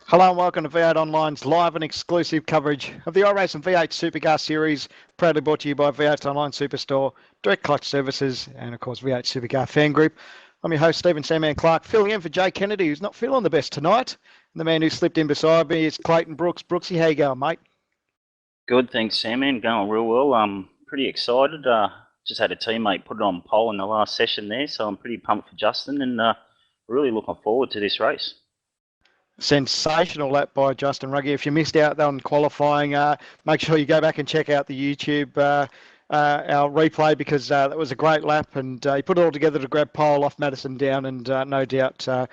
Hello and welcome to V8 Online's live and exclusive coverage of the iRacing V8 Supercar Series, proudly brought to you by V8's Online Superstore, Direct Clutch Services, and of course V8 Supercar Fan Group. I'm your host, Stephen Sandman Clark, filling in for Jay Kennedy, who's not feeling the best tonight. And the man who slipped in beside me is Clayton Brooks. Brooksy, how you going, mate? Good, thanks, Sandman. Going real well. I'm pretty excited. Just had a teammate put it on pole in the last session there, so I'm pretty pumped for Justin and really looking forward to this race. Sensational lap by Justin Ruggie. If you missed out on qualifying, make sure you go back and check out the YouTube our replay, because that was a great lap, and he put it all together to grab pole off Madison Down, and no doubt a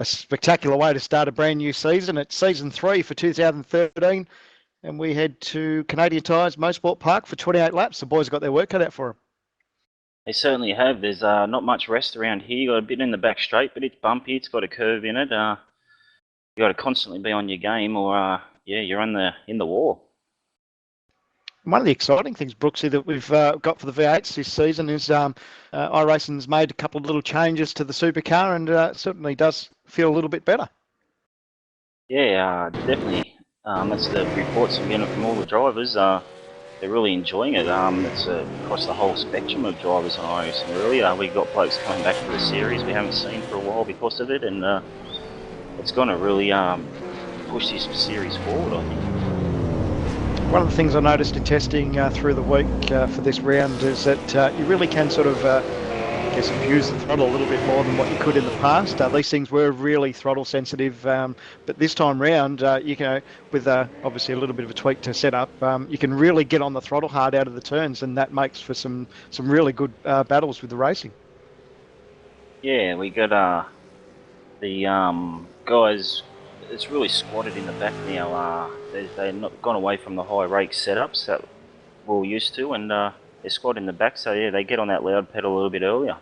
spectacular way to start a brand new season. It's season 3 for 2013, and we head to Canadian Tyres Motorsport Park for 28 laps. The boys got their work cut out for them. They certainly have. There's not much rest around here. You got a bit in the back straight, but it's bumpy. It's got a curve in it. You got to constantly be on your game, or you're in the war. One of the exciting things, Brooksy, that we've got for the V8s this season is iRacing's made a couple of little changes to the supercar, and certainly does feel a little bit better. Yeah, definitely. That's the reports I'm getting from all the drivers. They're really enjoying it. It's across the whole spectrum of drivers on iRacing, really. We've got blokes coming back to the series we haven't seen for a while because of it, and it's going to really push this series forward, I think. One of the things I noticed in testing through the week for this round is that you really can sort of, abuse the throttle a little bit more than what you could in the past. These things were really throttle sensitive, but this time round, you can, with obviously a little bit of a tweak to set up, you can really get on the throttle hard out of the turns, and that makes for some really good battles with the racing. Yeah, we got the guys. It's really squatted in the back now. They're not gone away from the high rake setups that we're used to, and they're squatted in the back. So yeah, they get on that loud pedal a little bit earlier.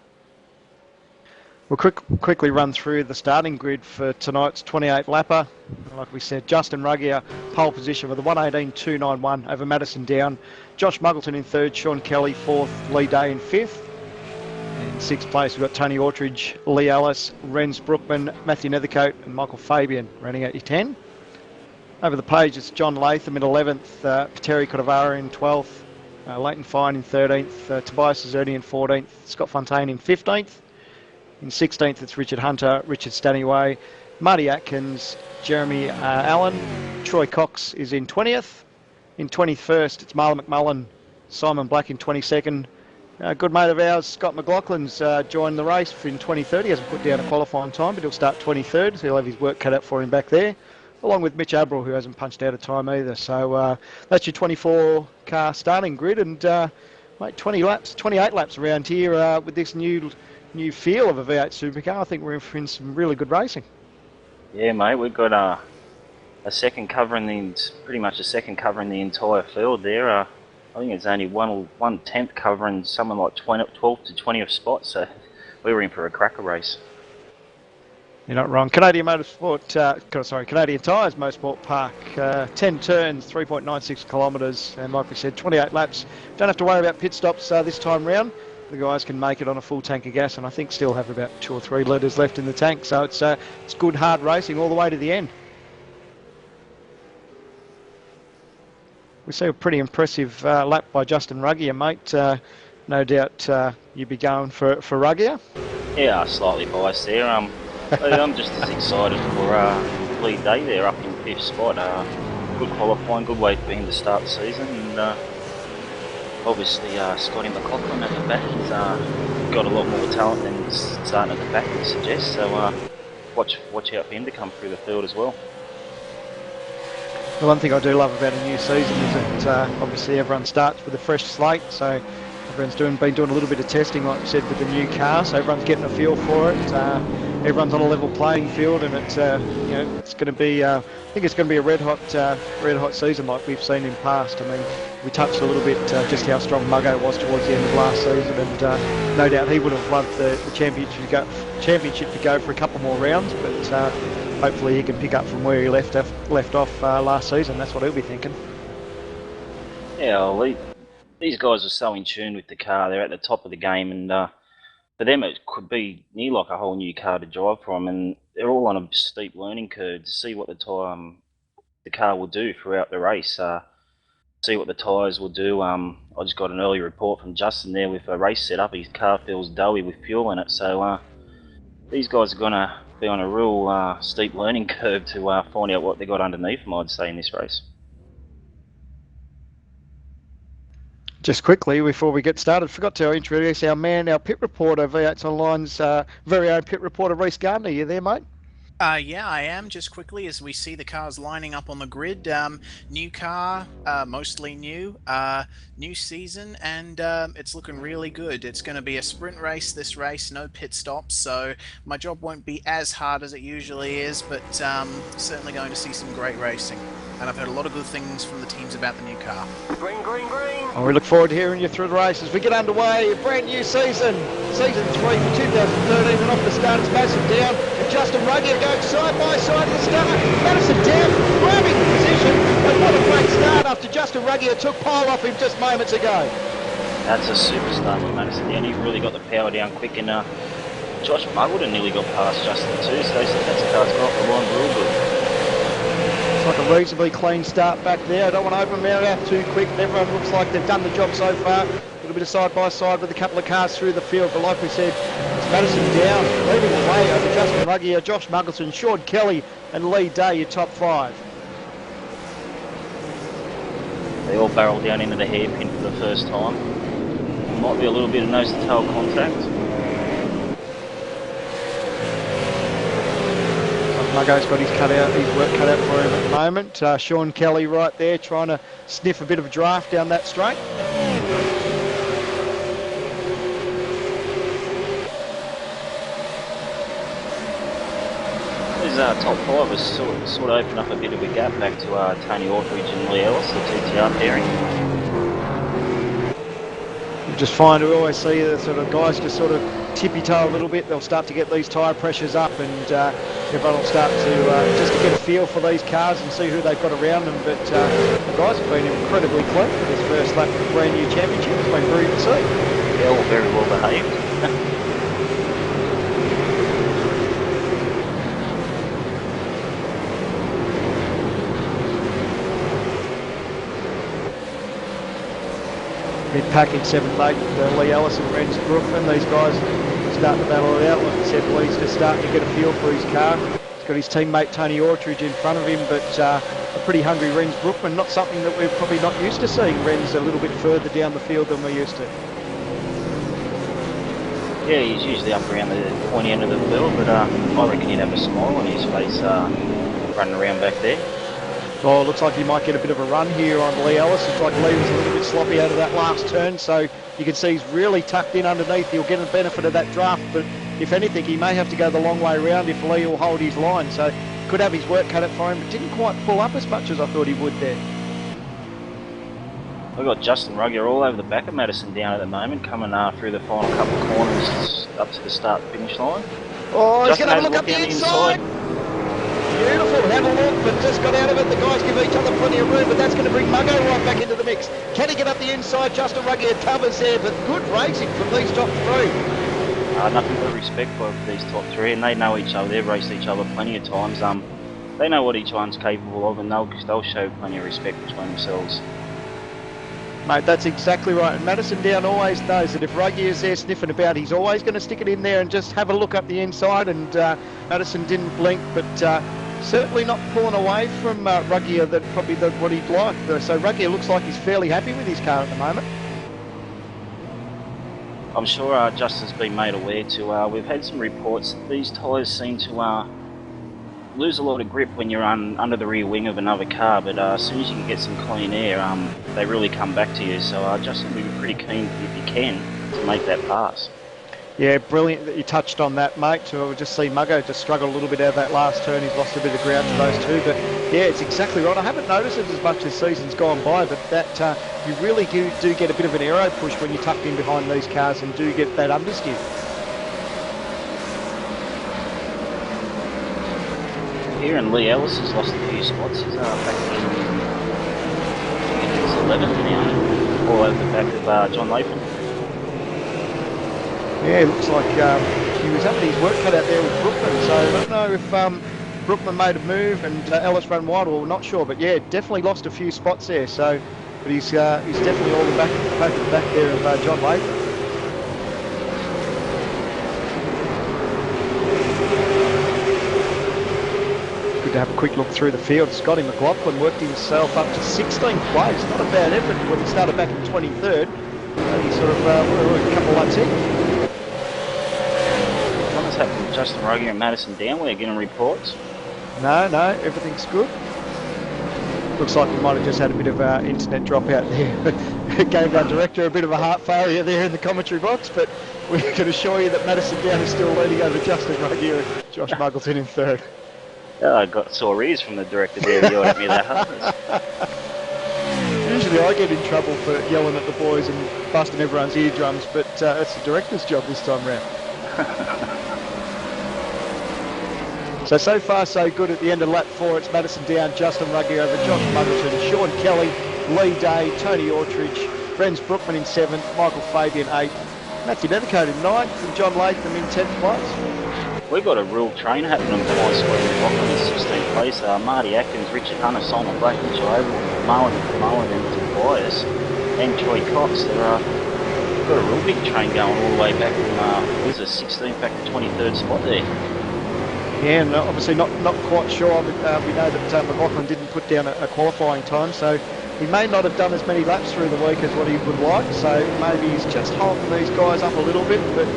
We'll quickly run through the starting grid for tonight's 28 lapper. Like we said, Justin Ruggie, pole position with a 1:18.291 over Madison Down. Josh Muggleton in third, Sean Kelly fourth, Lee Day in fifth. In sixth place, we've got Tony Autridge, Lee Ellis, Renz Brookman, Matthew Nethercote, and Michael Fabian running out your 10. Over the page, it's John Latham in 11th, Pateri Cordovara in 12th, Leighton Fine in 13th, Tobias Zerni in 14th, Scott Fontaine in 15th. In 16th, it's Richard Hunter, Richard Stannieway, Marty Atkins, Jeremy Allen. Troy Cox is in 20th. In 21st, it's Marlon McMullen, Simon Black in 22nd. A good mate of ours, Scott McLaughlin's joined the race in 23rd. He hasn't put down a qualifying time, but he'll start 23rd, so he'll have his work cut out for him back there, along with Mitch Abril, who hasn't punched out a time either. So that's your 24-car starting grid, and mate, 28 laps around here with this new feel of a V8 supercar. I think we're in some really good racing. Yeah, mate, we've got a second covering pretty much a second covering the entire field there. I think it's only 1/10 covering something like 12 to 20th spots, so we were in for a cracker race. You're not wrong. Canadian Tyres Motorsport Park, 10 turns, 3.96 kilometres, and like we said, 28 laps. Don't have to worry about pit stops this time round. The guys can make it on a full tank of gas, and I think still have about 2 or 3 litres left in the tank, so it's good hard racing all the way to the end. We see a pretty impressive lap by Justin Ruggie, mate. No doubt you'd be going for Ruggie. Yeah, slightly biased there. I'm just as excited for Lee Day there up in 5th spot. Good qualifying, good way for him to start the season. And obviously Scotty McLaughlin at the back, he's got a lot more talent than starting at the back would suggest. So watch out for him to come through the field as well. The one thing I do love about a new season is that obviously everyone starts with a fresh slate, so everyone's been doing a little bit of testing, like we said, with the new car, so everyone's getting a feel for it. Everyone's on a level playing field, and it's it's going to be I think it's going to be a red hot season like we've seen in past. I mean, we touched a little bit just how strong Muggo was towards the end of last season, and no doubt he would have loved the championship to go for a couple more rounds, but hopefully he can pick up from where he left off last season. That's what he'll be thinking. Yeah, well, these guys are so in tune with the car. They're at the top of the game, and for them it could be near like a whole new car to drive from, and they're all on a steep learning curve to see what the car will do throughout the race. See what the tyres will do. I just got an early report from Justin there with a race setup. His car feels doughy with fuel in it, so these guys are going to be on a real steep learning curve to find out what they got underneath them, I'd say, in this race. Just quickly, before we get started, forgot to introduce our man, our pit reporter, V8's Online's very own pit reporter, Reece Gardner. You there, mate? Yeah, I am. Just quickly, as we see the cars lining up on the grid, new car, mostly new, new season, and it's looking really good. It's going to be a sprint race, this race, no pit stops, so my job won't be as hard as it usually is, but certainly going to see some great racing. And I've heard a lot of good things from the teams about the new car. Green, green, green. Oh, we look forward to hearing you through the race as we get underway. A brand new season, season 3 for 2013, and off the start it's Madison down, and Justin Ruggier going side by side at the start. Madison down, grabbing position, and what a great start after Justin Ruggier took pole off him just moments ago. That's a superstar for Madison down. He really got the power down quick, and Josh Muggleton nearly got past Justin too, so that's a car's got off the line real good. Like a reasonably clean start back there. I don't want to open them out too quick. Everyone looks like they've done the job so far. A little bit of side by side with a couple of cars through the field, but like we said, it's Madison down, leading away over Justin Ruggier, Josh Muggleton, Sean Kelly and Lee Day, your top 5. They all barreled down into the hairpin for the first time. Might be a little bit of nose-to-tail contact. Muggo's got his work cut out for him at the moment. Sean Kelly right there trying to sniff a bit of draft down that straight. These top 5 has sort of opened up a bit of a gap back to Tony Aldridge and Lee Ellis, the TTR pairing. You just find we always see the sort of guys just sort of tippy-toe a little bit. They'll start to get these tyre pressures up, and everyone will start to just to get a feel for these cars and see who they've got around them. But the guys have been incredibly clean for this first lap of the brand new championship. It's been brilliant to see. Yeah, all very well behaved. Mid-pack in 7th, 8th, Lee Ellis and Renz Brookman. These guys starting to battle it out. Like I said, Lee's just starting to get a feel for his car. He's got his teammate Tony Aldridge in front of him, but a pretty hungry Renz Brookman. Not something that we're probably not used to seeing Renz a little bit further down the field than we're used to. Yeah, he's usually up around the pointy end of the field, but I reckon he'd have a smile on his face running around back there. Oh, looks like he might get a bit of a run here on Lee Ellis. It's like Lee was a little bit sloppy out of that last turn, so you can see he's really tucked in underneath. He'll get the benefit of that draft, but if anything, he may have to go the long way around if Lee will hold his line. So could have his work cut out for him, but didn't quite pull up as much as I thought he would there. We've got Justin Ruggier all over the back of Madison down at the moment, coming through the final couple of corners up to the start-finish line. Oh, he's Justin going to has look up down the inside. Beautiful, had a look, but just got out of it. The guys give each other plenty of room, but that's going to bring Muggo right back into the mix. Can he get up the inside? Justin Ruggier covers there, but good racing from these top 3. Nothing but respect for these top 3, and they know each other. They've raced each other plenty of times. They know what each one's capable of, and they'll show plenty of respect between themselves. Mate, that's exactly right. And Madison Down always knows that if Ruggier's there sniffing about, he's always going to stick it in there and just have a look up the inside. And Madison didn't blink, but certainly not pulling away from Ruggier that probably what he'd like. So Ruggier looks like he's fairly happy with his car at the moment. I'm sure Justin's been made aware too. We've had some reports that these tyres seem to lose a lot of grip when you're under the rear wing of another car, but as soon as you can get some clean air, they really come back to you. So Justin will be pretty keen, if you can, to make that pass. Yeah, brilliant that you touched on that, mate. So just see Muggo just struggle a little bit out of that last turn. He's lost a bit of ground to those two, but yeah, it's exactly right. I haven't noticed it as much as season's gone by, but that you really do get a bit of an aero push when you're tucked in behind these cars and do get that understeer. Here, and Lee Ellis has lost a few spots. He's back in, I think it's 11th now, all over the back of John Latham. Yeah, it looks like he was having his work cut out there with Brookman, so I don't know if Brookman made a move and Ellis ran wide, or not sure, but yeah, definitely lost a few spots there. So, but he's definitely all the back there of John Latham. Good to have a quick look through the field. Scotty McLaughlin worked himself up to 16th place. Not a bad effort when he started back in 23rd. He sort of a couple of laps in. What's happened with Justin Ruggier and Madison Downware getting reports? No, everything's good. Looks like we might have just had a bit of internet dropout there. It gave our director a bit of a heart failure there in the commentary box, but we can assure you that Madison Down is still leading over Justin Ruggier and Josh Muggleton in third. Oh, I got sore ears from the director there yelling at me that happens. Usually I get in trouble for yelling at the boys and busting everyone's eardrums, but it's the director's job this time round. So far so good at the end of lap 4. It's Madison Down, Justin Ruggier over Josh Muggleton, Sean Kelly, Lee Day, Tony Ortridge, Friends Brookman in 7th, Michael Fabian 8th, Matthew Nethercote in 9th, and John Latham in 10th place. We've got a real train happening on my squad in Brookman in 16th place. Marty Atkins, Richard Hunter, Simon Blake, Mitchell Oval, Marlon and Tobias, and Troy Cox. We've got a real big train going all the way back from 16th back to 23rd spot there. Yeah, and obviously not quite sure. We know that McLaughlin didn't put down a qualifying time, so he may not have done as many laps through the week as what he would like. So maybe he's just holding these guys up a little bit, but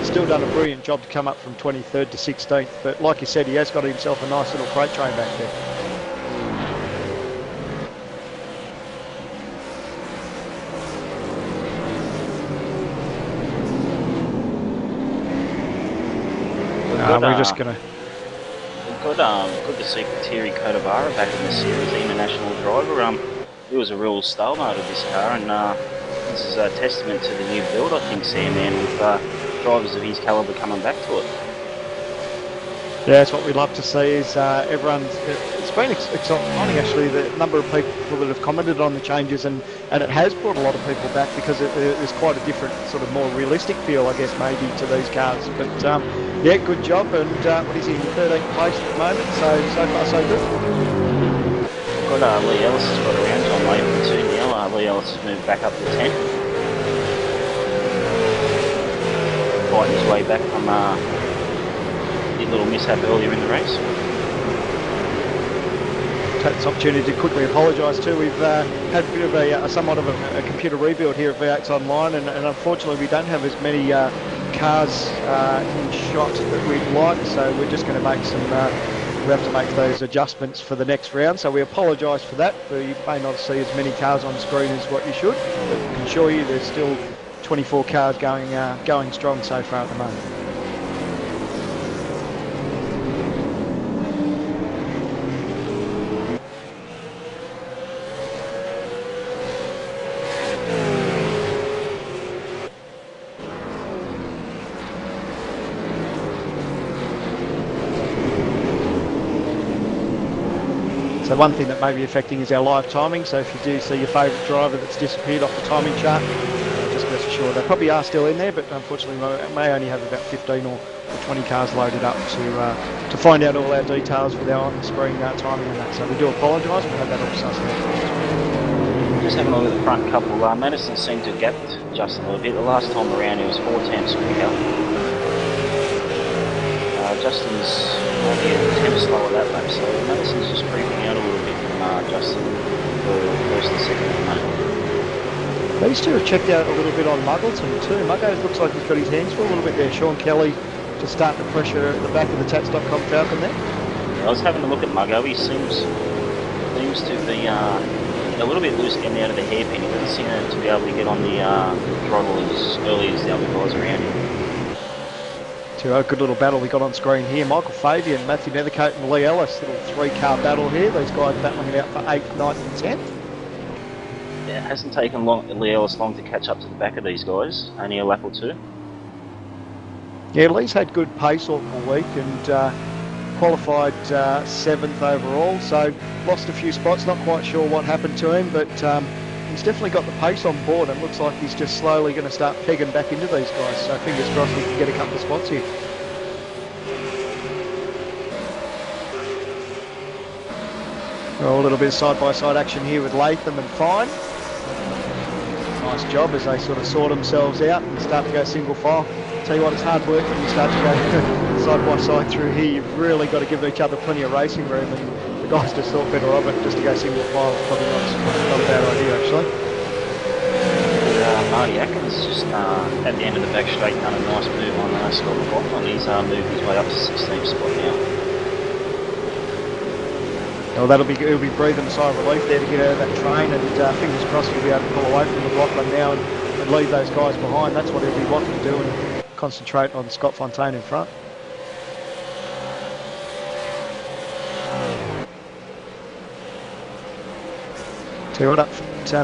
still done a brilliant job to come up from 23rd to 16th. But like you said, he has got himself a nice little freight train back there. We're just going to... Good to see Terry Codavara back in the series, the international driver. He was a real stalemate of this car, and this is a testament to the new build, I think, Sam, man, with drivers of his calibre coming back to it. Yeah, that's what we love to see is everyone's... It's been exciting, actually, the number of people that have commented on the changes, and it has brought a lot of people back because there's quite a different, sort of more realistic feel, I guess, maybe, to these cars. But, yeah, good job, and what is he, in 13th place at the moment, so far so good. Got Lee Ellis has got around John Latham too now. Lee Ellis has moved back up to 10th. Fighting his way back from a little mishap earlier in the race. Take this opportunity to quickly apologise too. We've had a bit of somewhat of a computer rebuild here at V8 Online, and unfortunately we don't have as many cars in shot that we'd like, so we're just going to make some we have to make those adjustments for the next round, so we apologise for that. You may not see as many cars on screen as what you should, but I can assure you there's still 24 cars going strong so far at the moment. So one thing that may be affecting is our live timing, so if you do see your favourite driver that's disappeared off the timing chart, just rest assured they probably are still in there, but unfortunately we may only have about 15 or 20 cars loaded up to find out all our details with our on-screen timing and that. So we do apologise, we have that all sussed out. Just having a look at the front couple, Madison seemed to have gapped Justin a little bit. The last time around he was 4 tenths quicker. Justin's only a tenth slower that lap, so Madison's just creeping out a little bit from Justin for first and second at the moment. These two have checked out a little bit on Muggleton too. Muggles looks like he's got his hands full a little bit there. Sean Kelly just starting to pressure at the back of the Tats.com Falcon there. I was having a look at Muggo. He seems to be a little bit loose getting out of the hairpin. He doesn't seem to be able to get on the throttle as early as the other guys around him. So a good little battle we got on screen here. Michael Fabian, Matthew Nethercote and Lee Ellis. Little 3-car battle here. These guys battling it out for 8th, 9th and 10th. Yeah, it hasn't taken Lee Ellis long to catch up to the back of these guys. Only a lap or two. Yeah, Lee's had good pace all week and qualified 7th overall. So lost a few spots. Not quite sure what happened to him, but He's definitely got the pace on board, and looks like he's just slowly going to start pegging back into these guys. So fingers crossed he can get a couple of spots here. Well, a little bit of side-by-side action here with Latham and Fine. Nice job as they sort of sort themselves out and start to go single file. Tell you what, it's hard work when you start to go side-by-side through here. You've really got to give each other plenty of racing room, and the guys just thought better of it. Just to go single file is probably not a bad idea, actually. Marty Atkins just at the end of the back straight done a nice move on Scott McLaughlin. He's moved his way up to 16th spot now. Well, he'll be breathing a sigh of relief there to get out of that train, and fingers crossed he'll be able to pull away from McLaughlin now and leave those guys behind. That's what he'll be wanting to do, and concentrate on Scott Fontaine in front. Tell you what, up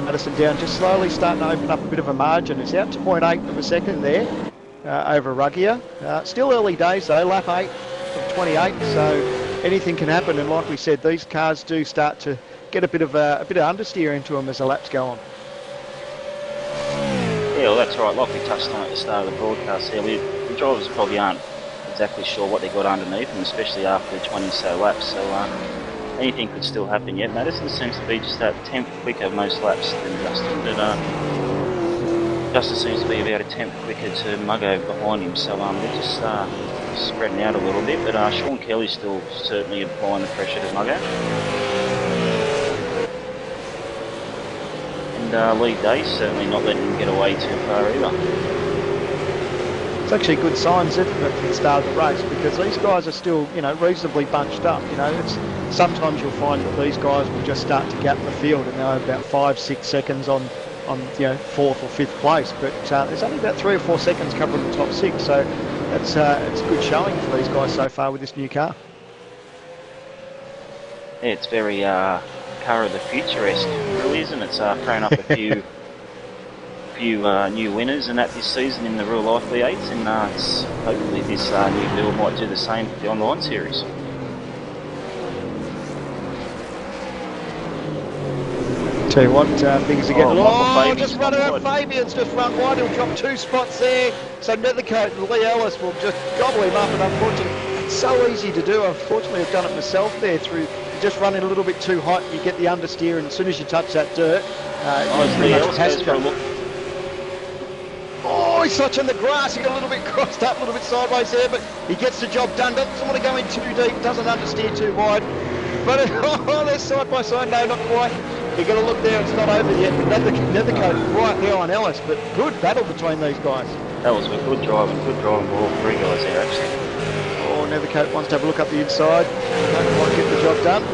Madison Down, just slowly starting to open up a bit of a margin. It's out to 0.8 of a second there over Ruggier. Still early days though, lap 8 of 28, so anything can happen, and like we said, these cars do start to get a bit of understeer into them as the laps go on. Yeah, well that's right, like we touched on at the start of the broadcast here, the drivers probably aren't exactly sure what they got underneath them, especially after 20 so laps, so anything could still happen yet. Madison seems to be just that 10th quicker most laps than Justin, but Justin seems to be about a 10th quicker to Muggo behind him, so they're just spreading out a little bit, but Sean Kelly's still certainly applying the pressure to Muggo. And Lee Day's certainly not letting him get away too far either. It's actually good signs, isn't it, for the start of the race, because these guys are still, reasonably bunched up. Sometimes you'll find that these guys will just start to gap the field, and they're about 5-6 seconds on 4th or 5th place, but there's only about 3 or 4 seconds covering the top 6, so it's a good showing for these guys so far with this new car. Yeah, it's very car of the future-esque, really, isn't it? It's thrown up a few new winners and that this season in the real life V8s, and hopefully this new build might do the same for the online series. Tell you what, things are getting... Just run out. Fabian's just run wide. He'll drop 2 spots there. So Nethercote and Lee Ellis will just gobble him up, and unfortunately, it's so easy to do. Unfortunately, I've done it myself there through just running a little bit too hot. You get the understeer, and as soon as you touch that dirt, Lee Ellis goes for a look. Oh, he's touching the grass. He got a little bit crossed up, a little bit sideways there, but he gets the job done. Doesn't want to go in too deep, doesn't understeer too wide. But they're side by side. No, not quite. You've got to look there, it's not over yet. Nethercote right there on Ellis, but good battle between these guys. That was a good driving for all 3 guys there, actually. Oh, Nethercote wants to have a look up the inside. Don't quite get the job done.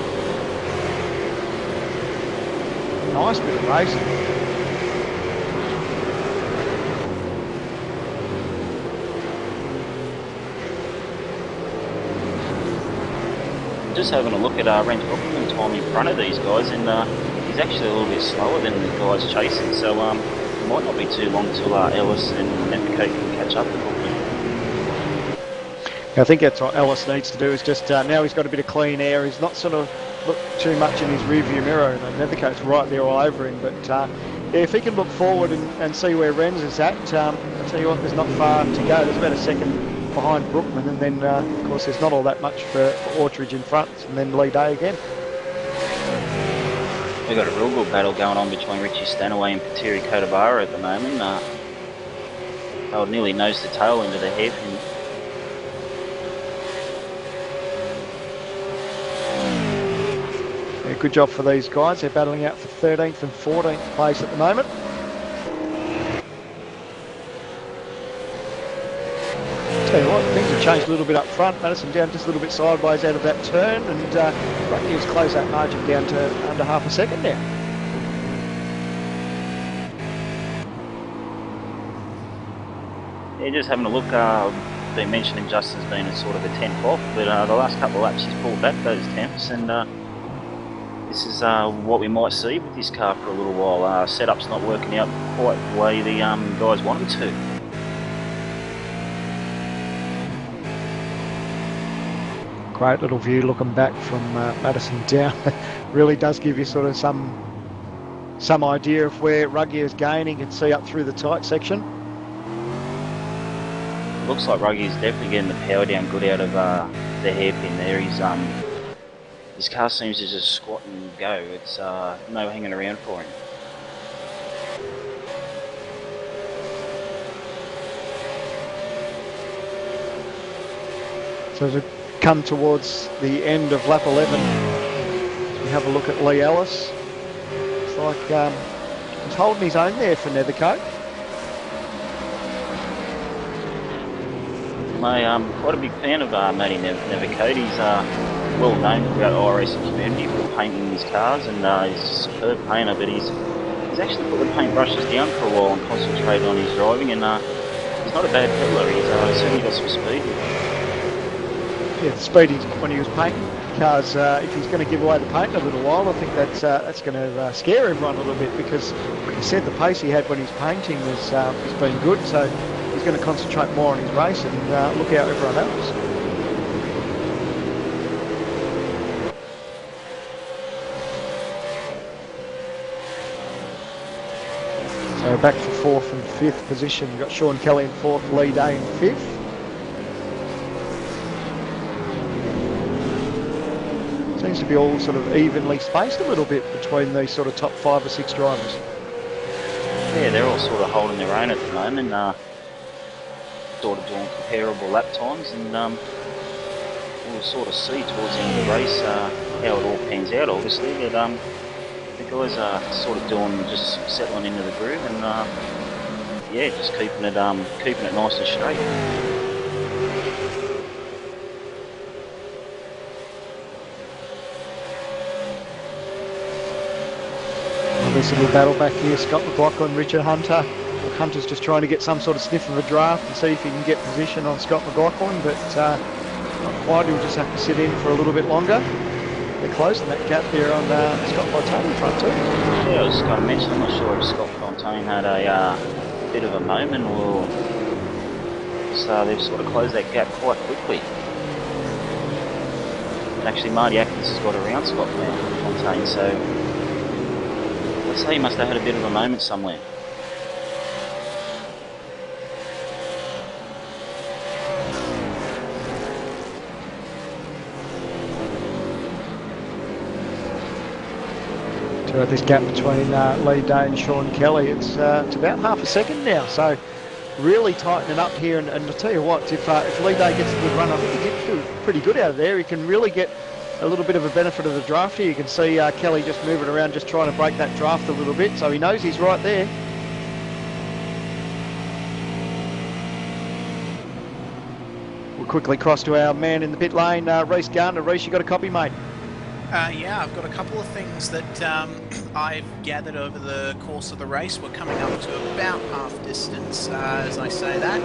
Nice bit of racing. Just having a look at Ren's Brooklyn time in front of these guys, and he's actually a little bit slower than the guys chasing, so it might not be too long till Ellis and Nethercote can catch up with Brooklyn. I think that's what Ellis needs to do, is just now he's got a bit of clean air. He's not sort of look too much in his rearview mirror, and Nethercote's right there all over him, but yeah, if he can look forward and see where Ren's is at, I'll tell you what, there's not far to go. There's about a second behind Brookman, and then of course there's not all that much for Orchardge in front, and then Lee Day again. We've got a real good battle going on between Richie Stanaway and Patiri Kodabara at the moment. They'll nearly nose to tail into the hairpin. Yeah, good job for these guys. They're battling out for 13th and 14th place at the moment. Tell you what, things have changed a little bit up front. Madison down just a little bit sideways out of that turn, and Rugby's closed that margin down to under half a second now. Yeah, just having a look, been mentioning Justin's been a sort of a 10th off, but the last couple of laps he's pulled back those 10ths, and this is what we might see with this car for a little while. Setup's not working out quite the way the guys want it to. Great little view looking back from Madison down. Really does give you sort of some some idea of where Ruggier is going. You can see up through the tight section. Looks like Ruggie's definitely getting the power down good out of the hairpin there. His car seems to just squat and go. It's no hanging around for him. So as we come towards the end of lap 11, we have a look at Lee Ellis. It's like he's holding his own there for Nethercote. I'm quite a big fan of Matty Nethercote. He's well known throughout the iRacing community for painting his cars, and he's a superb painter, but he's actually put the paintbrushes down for a while and concentrated on his driving, and he's not a bad peddler. He's certainly got some speed. Yeah, the speed when he was painting cars, if he's going to give away the paint in a little while, I think that's going to scare everyone a little bit, because he said the pace he had when he was painting has been good, so he's going to concentrate more on his race and look out everyone else. So back for fourth and fifth position. We've got Sean Kelly in fourth, Lee Day in fifth. Seems to be all sort of evenly spaced a little bit between these sort of top 5 or 6 drivers. Yeah, they're all sort of holding their own at the moment, sort of doing comparable lap times, and we'll sort of see towards the end of the race how it all pans out, obviously, but the guys are sort of just settling into the groove, and yeah, just keeping it nice and straight. This little battle back here, Scott McLaughlin, Richard Hunter. Hunter's just trying to get some sort of sniff of a draft and see if he can get position on Scott McLaughlin, but not quite. He'll just have to sit in for a little bit longer. They're closing that gap there on Scott Fontaine front too. Yeah, I was just going to mention, I'm not sure if Scott Fontaine had a bit of a moment, or so they've sort of closed that gap quite quickly. And actually Marty Atkins has got around Scott Fontaine, so I'd say he must have had a bit of a moment somewhere. To this gap between Lee Day and Sean Kelly, it's about half a second now, so really tightening up here. And I tell you what, if Lee Day gets a good run, I think he gets pretty good out of there. He can really get a little bit of a benefit of the draft here. You can see Kelly just moving around, just trying to break that draft a little bit, so he knows he's right there. We'll quickly cross to our man in the pit lane, Reece Gardner. Reece, you got a copy, mate? Yeah, I've got a couple of things that I've gathered over the course of the race. We're coming up to about half distance as I say that.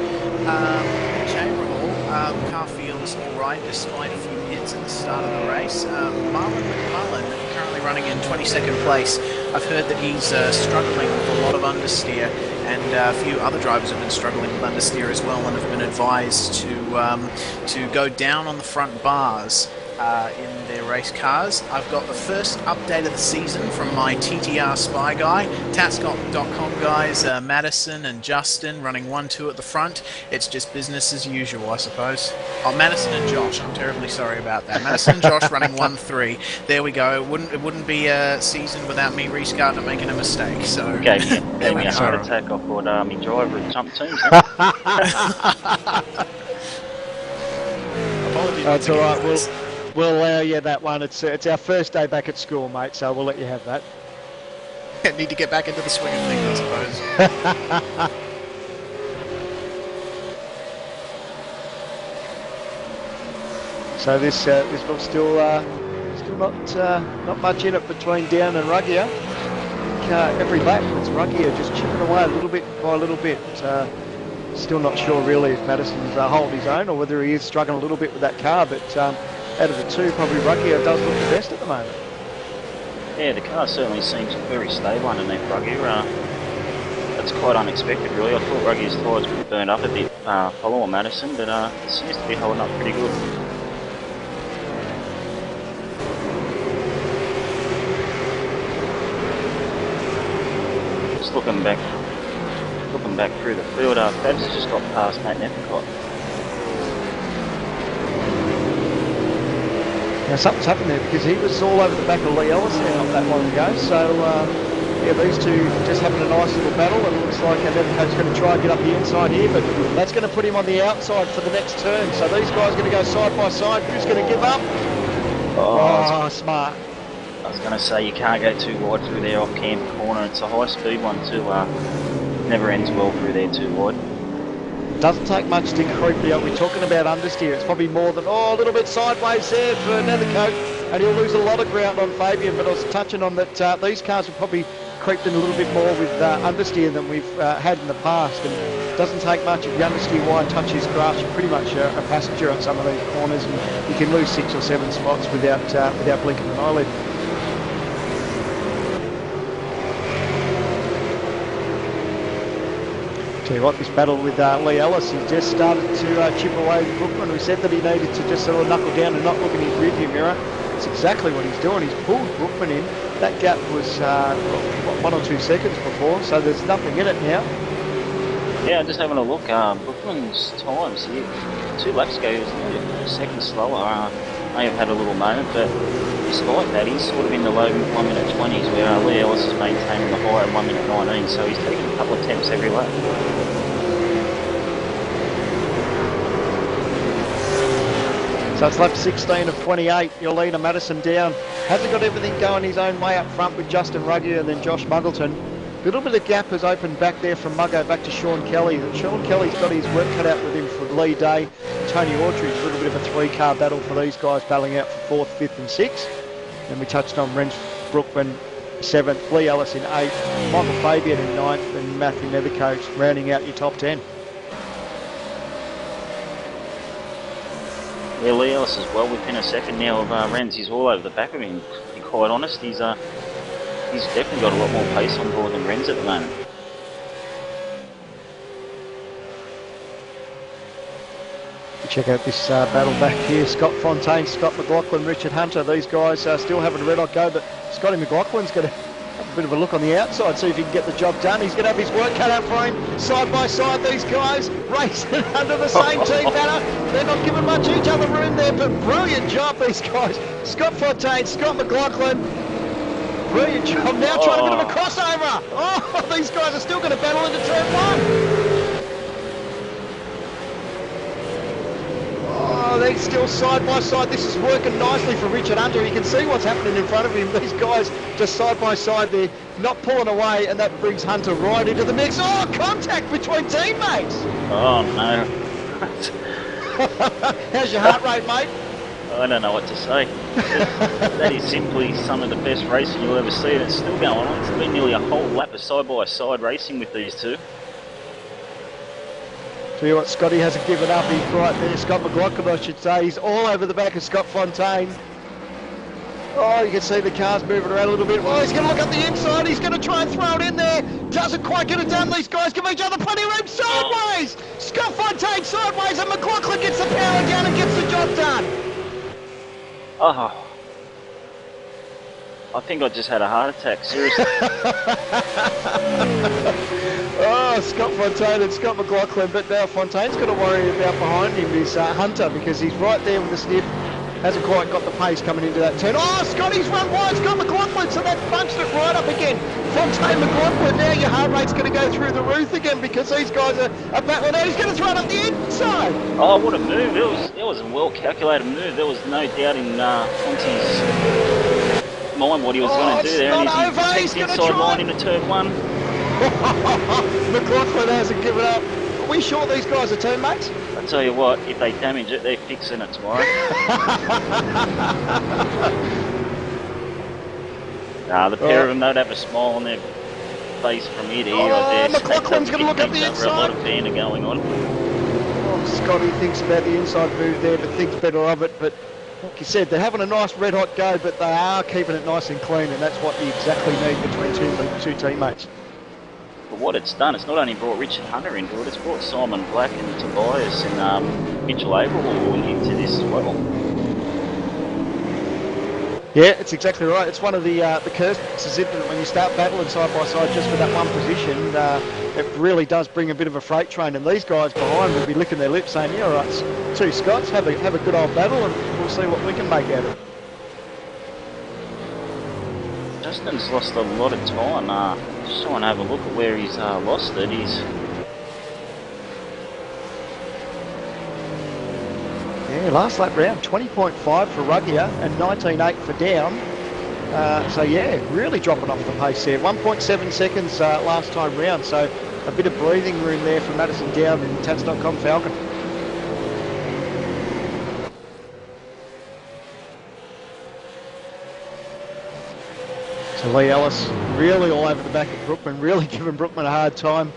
Chamberlain, car feels alright despite a few hits at the start of the race. Marlon McMullen, currently running in 22nd place. I've heard that he's struggling with a lot of understeer, and a few other drivers have been struggling with understeer as well, and have been advised to go down on the front bars in their race cars. I've got the first update of the season from my TTR spy guy, Tatscott.com guys, Madison and Justin running 1-2 at the front. It's just business as usual, I suppose. Oh, Madison and Josh, I'm terribly sorry about that. Madison and Josh running 1-3. There we go. It wouldn't be a season without me restarting and making a mistake. So gave me a heart attack. I thought my driver had jumped teams. Apologies. That's all right. We'll allow you that one. It's our first day back at school, mate, so we'll let you have that. Need to get back into the swing of things, I suppose. So this looks still not much in it between Down and Ruggier. Every lap it's Ruggier just chipping away a little bit by a little bit. Still not sure really if Madison's holding his own or whether he is struggling a little bit with that car, but out of the two, probably Ruggier does look the best at the moment. Yeah, the car certainly seems very stable underneath Ruggier. That's quite unexpected, really. I thought Ruggier's tyres would be burned up a bit following Madison, but it seems to be holding up pretty good. looking back through the field. Babs has just got past Matt Nethercott. Now something's happened there because he was all over the back of Lee Ellis there not that long ago. So yeah, these two just having a nice little battle, and it looks like Nethercott's going to try and get up the inside here, but that's going to put him on the outside for the next turn. So these guys are going to go side by side. Who's going to give up? Oh, smart. I was going to say you can't go too wide through there off Camp Corner. It's a high speed one too. Never ends well through there too wide. Doesn't take much to creep the up. We're talking about understeer. It's probably more than, a little bit sideways there for Nethercoat, and he'll lose a lot of ground on Fabian. But I was touching on that these cars have probably creeped in a little bit more with understeer than we've had in the past. And it doesn't take much if the understeer wire touches grass. You're pretty much a passenger on some of these corners, and you can lose 6 or 7 spots without blinking an eyelid. Tell you what, this battle with Lee Ellis, he just started to chip away with Brookman. We said that he needed to just sort of knuckle down and not look in his rearview mirror. That's exactly what he's doing. He's pulled Brookman in. That gap was 1 or 2 seconds before, so there's nothing in it now. Yeah, just having a look. Brookman's times here, 2 laps ago, he was nearly a second slower. May have had a little moment, but despite that, he's sort of in the low 1 minute 20s, where Lee Ellis is maintaining the high at 1 minute 19, so he's taking a couple of attempts every lap. So it's lap 16 of 28. Yolina Madison down. Hasn't got everything going his own way up front with Justin Ruggier and then Josh Muggleton. A little bit of gap has opened back there from Muggo back to Sean Kelly. Sean Kelly's got his work cut out with him for Lee Day. Tony Autry's a little bit of a 3-car battle for these guys, battling out for 4th, 5th and 6th. And we touched on Renz Brookman 7th, Lee Ellis in 8th, Michael Fabian in 9th, and Matthew Nethercoat rounding out your top 10. Yeah, Lee Ellis as well within a second now of Renz. He's all over the back of him, to be quite honest. He's definitely got a lot more pace on board than Renz at the moment. Check out this battle back here. Scott Fontaine, Scott McLaughlin, Richard Hunter. These guys are still having a red hot go, but Scotty McLaughlin's going to have a bit of a look on the outside, see if he can get the job done. He's going to have his work cut out for him. Side by side, these guys racing under the same team banner. They're not giving much each other room there, but brilliant job, these guys. Scott Fontaine, Scott McLaughlin. Brilliant job. Now trying a bit of a crossover. Oh, these guys are still going to battle into turn 1. Oh, they're still side by side. This is working nicely for Richard Hunter. You can see what's happening in front of him. These guys just side by side there, not pulling away, and that brings Hunter right into the mix. Oh, contact between teammates. Oh, no. How's your heart rate, mate? I don't know what to say. That is simply some of the best racing you'll ever see, and it's still going on. It's been nearly a whole lap of side-by-side racing with these two. Tell you what, Scotty hasn't given up. He's right there. Scott McLaughlin, I should say. He's all over the back of Scott Fontaine. Oh, you can see the cars moving around a little bit. Oh, he's going to look up the inside. He's going to try and throw it in there. Doesn't quite get it done. These guys give each other plenty of room. Sideways! Oh. Scott Fontaine sideways, and McLaughlin gets the power down and gets the job done. Oh. I think I just had a heart attack, seriously. Oh, Scott Fontaine and Scott McLaughlin, but now Fontaine's got to worry about behind him is Hunter, because he's right there with the sniff. Hasn't quite got the pace coming into that turn. Oh, Scotty's run wide, Scott McLaughlin, so that bunched it right up again. Fontaine, McLaughlin, now your heart rate's going to go through the roof again, because these guys are battling out. He's going to throw it up the inside. Oh, what a move. It was a well-calculated move. There was no doubt in Fonty's mind what he was going to do there. It's not over. He's going to try. Line into turn 1. McLaughlin hasn't given up. Are we sure these guys are teammates? I tell you what, if they damage it, they're fixing it tomorrow. The pair of them don't have a smile on their face from ear to ear. Oh, McLaughlin's going to look up the inside. A lot of banter going on. Oh, Scotty thinks about the inside move there, but thinks better of it. But like you said, they're having a nice red hot go, but they are keeping it nice and clean, and that's what you exactly need between two teammates. But what it's done, it's not only brought Richard Hunter into it, it's brought Simon Black and Tobias and Mitchell Abraham into this as well. Yeah, it's exactly right. It's one of the curses, isn't it? When you start battling side by side just for that one position, it really does bring a bit of a freight train. And these guys behind will be licking their lips saying, yeah, all right, it's two Scots, have a good old battle and we'll see what we can make out of it. Justin's lost a lot of time. Just trying to have a look at where he's lost it. Yeah, last lap round, 20.5 for Ruggier and 19.8 for Down. So yeah, really dropping off the pace there. 1.7 seconds last time round, so a bit of breathing room there for Madison Down and Tats.com Falcon. So Lee Ellis really all over the back of Brookman, really giving Brookman a hard time.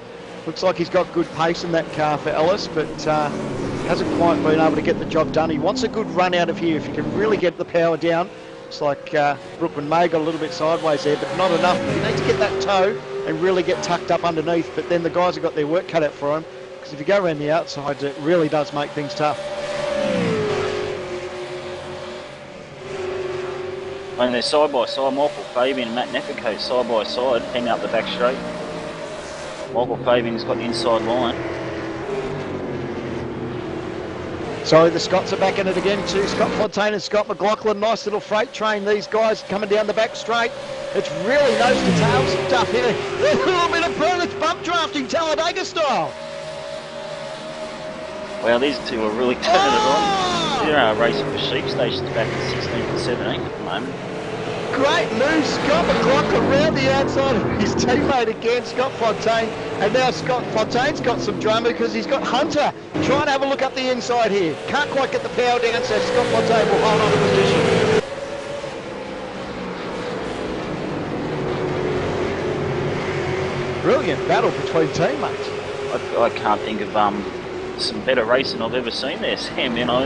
Looks like he's got good pace in that car for Ellis, but hasn't quite been able to get the job done. He wants a good run out of here if he can really get the power down. It's like Brookman may got a little bit sideways there, but not enough. He needs to get that toe and really get tucked up underneath, but then the guys have got their work cut out for him, because if you go around the outside, it really does make things tough. And they're side by side, Michael Fabian and Matt Nefico side by side, hanging up the back straight. Michael Fabian's got the inside line. So the Scots are back in it again too. Scott Fontaine and Scott McLaughlin. Nice little freight train, these guys coming down the back straight. It's really nose to tail stuff here. A little bit of Burnett bump drafting, Talladega style. Wow, these two are really turning it on. They're racing for sheep stations back in 16th and 17th at the moment. Great move, Scott McLaughlin around the outside of his teammate again, Scott Fontaine. And now Scott Fontaine's got some drama because he's got Hunter trying to have a look up the inside here. Can't quite get the power down, so Scott Fontaine will hold on to position. Brilliant battle between teammates. I can't think of some better racing I've ever seen there, Sam. You know,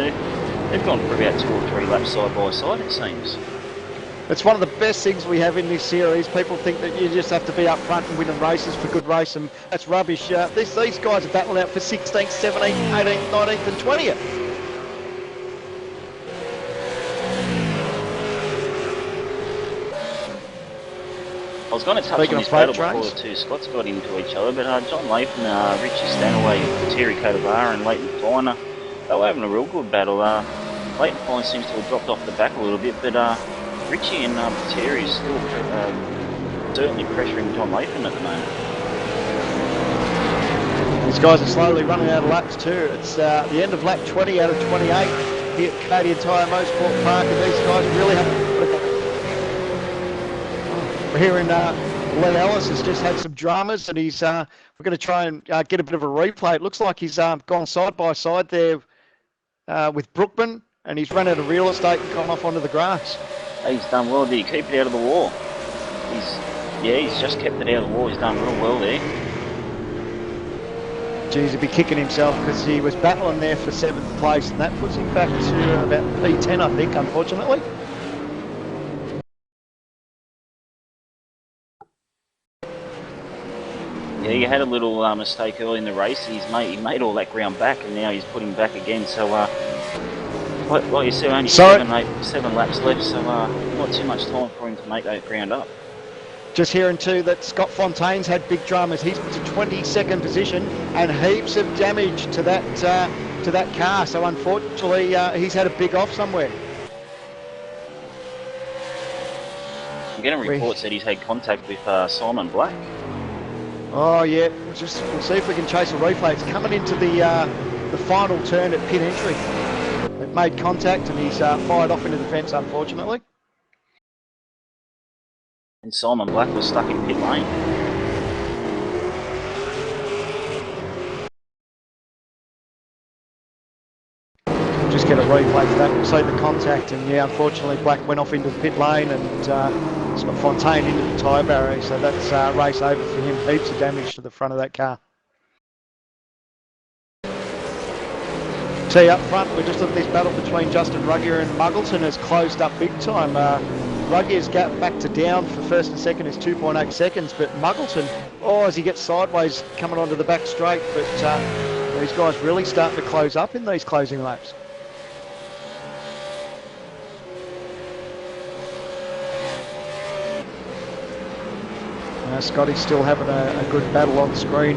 they've gone for about 2 or 3 laps side by side, it seems. It's one of the best things we have in this series. People think that you just have to be up front and winning races for good race, and that's rubbish. These guys are battling out for 16th, 17th, 18th, 19th and 20th. I was going to touch on this battle before the two Scots got into each other, but John Lathan, Richie Stanaway, Terry Codavara and Leighton Finer, they were having a real good battle. Leighton Finer seems to have dropped off the back a little bit, but Richie and Terry is still certainly pressuring John Lathan at the moment. These guys are slowly running out of laps too. It's the end of lap 20 out of 28 here at Canadian Tire Motorsport Park, and these guys really haven't. We're hearing Lee Ellis has just had some dramas, and he's we're going to try and get a bit of a replay. It looks like he's gone side by side there with Brookman, and he's run out of real estate and gone off onto the grass. He's done well. Did he keep it out of the wall? He's just kept it out of the wall. He's done real well there. Geez, he'd be kicking himself because he was battling there for 7th place, and that puts him back to about P10, I think, unfortunately. Yeah, he had a little mistake early in the race. He made all that ground back, and now he's putting back again. So, like you said, only 7 laps left, so not too much time for him to make that ground up. Just hearing too that Scott Fontaine's had big dramas. He's to 22nd position and heaps of damage to that car. So unfortunately, he's had a big off somewhere. I'm getting reports that he's had contact with Simon Black. Oh yeah, we'll see if we can chase a replay. It's coming into the final turn at pit entry. They've made contact and he's fired off into the fence, unfortunately. And Simon Black was stuck in pit lane. Just get a replay for that. We'll see the contact, and yeah, unfortunately Black went off into the pit lane, and Scott Fontaine into the tyre barrier, so that's race over for him. Heaps of damage to the front of that car. See, up front, we're just looking at this battle between Justin Ruggier and Muggleton has closed up big time. Ruggier's gap back to down for first and second is 2.8 seconds, but Muggleton, as he gets sideways coming onto the back straight, but these guys really starting to close up in these closing laps. Scotty's still having a good battle on screen.